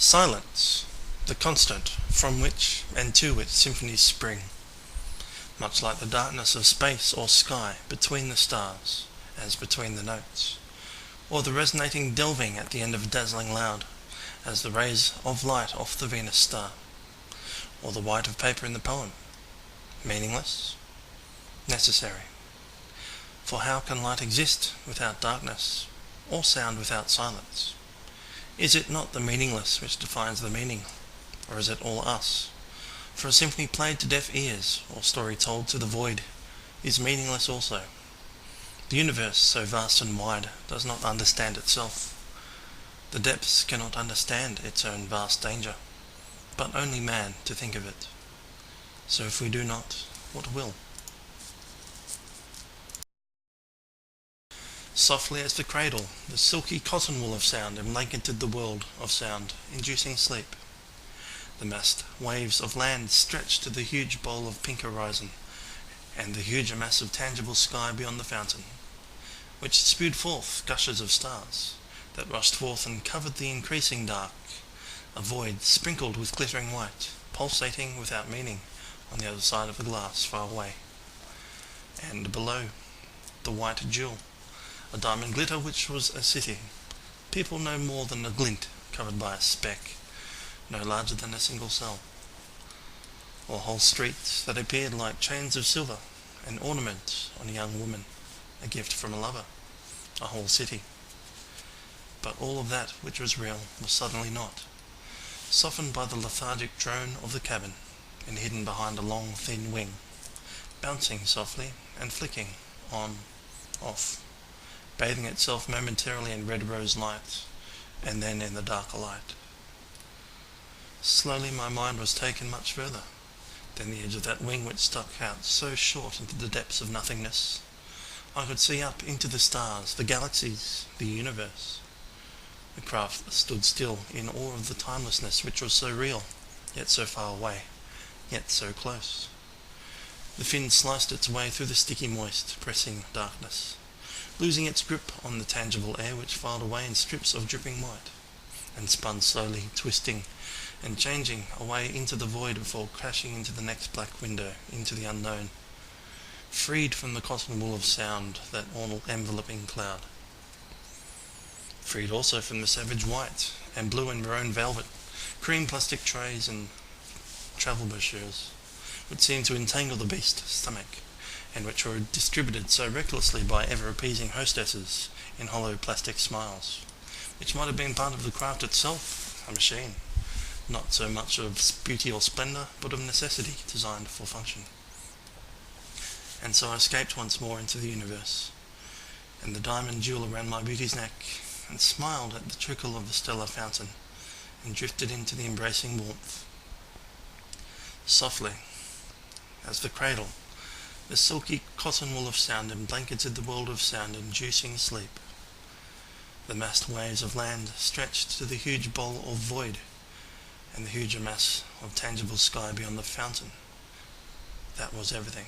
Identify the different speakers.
Speaker 1: Silence, the constant from which and to which symphonies spring, much like the darkness of space or sky between the stars, as between the notes, or the resonating delving at the end of dazzling loud, as the rays of light off the Venus star, or the white of paper in the poem. Meaningless? Necessary. For how can light exist without darkness, or sound without silence? Is it not the meaningless which defines the meaning, or is it all us? For a symphony played to deaf ears, or story told to the void, is meaningless also. The universe, so vast and wide, does not understand itself. The depths cannot understand its own vast danger, but only man to think of it. So if we do not, what will? Softly as the cradle, the silky cotton wool of sound blanketed the world of sound, inducing sleep. The massed waves of land stretched to the huge bowl of pink horizon, and the huge mass of tangible sky beyond the fountain, which spewed forth gushes of stars, that rushed forth and covered the increasing dark, a void sprinkled with glittering white, pulsating without meaning on the other side of the glass far away. And below, the white jewel, a diamond glitter which was a city, people no more than a glint covered by a speck, no larger than a single cell, or whole streets that appeared like chains of silver, an ornament on a young woman, a gift from a lover, a whole city. But all of that which was real was suddenly not, softened by the lethargic drone of the cabin, and hidden behind a long thin wing, bouncing softly and flicking on, off, bathing itself momentarily in red rose light, and then in the darker light. Slowly my mind was taken much further than the edge of that wing which stuck out so short into the depths of nothingness. I could see up into the stars, the galaxies, the universe. The craft stood still in awe of the timelessness which was so real, yet so far away, yet so close. The fin sliced its way through the sticky moist, pressing darkness, losing its grip on the tangible air which filed away in strips of dripping white, and spun slowly, twisting and changing away into the void before crashing into the next black window, into the unknown, freed from the cotton wool of sound, that all-enveloping cloud. Freed also from the savage white and blue and maroon velvet, cream plastic trays and travel brochures, which seemed to entangle the beast's stomach, and which were distributed so recklessly by ever-appeasing hostesses in hollow plastic smiles, which might have been part of the craft itself, a machine, not so much of beauty or splendour, but of necessity designed for function. And so I escaped once more into the universe, and the diamond jewel around my beauty's neck, and smiled at the trickle of the stellar fountain, and drifted into the embracing warmth. Softly, as the cradle, the silky cotton wool of sound blanketed the world of sound, inducing sleep. The massed waves of land stretched to the huge bowl of void, and the huger mass of tangible sky beyond the fountain. That was everything.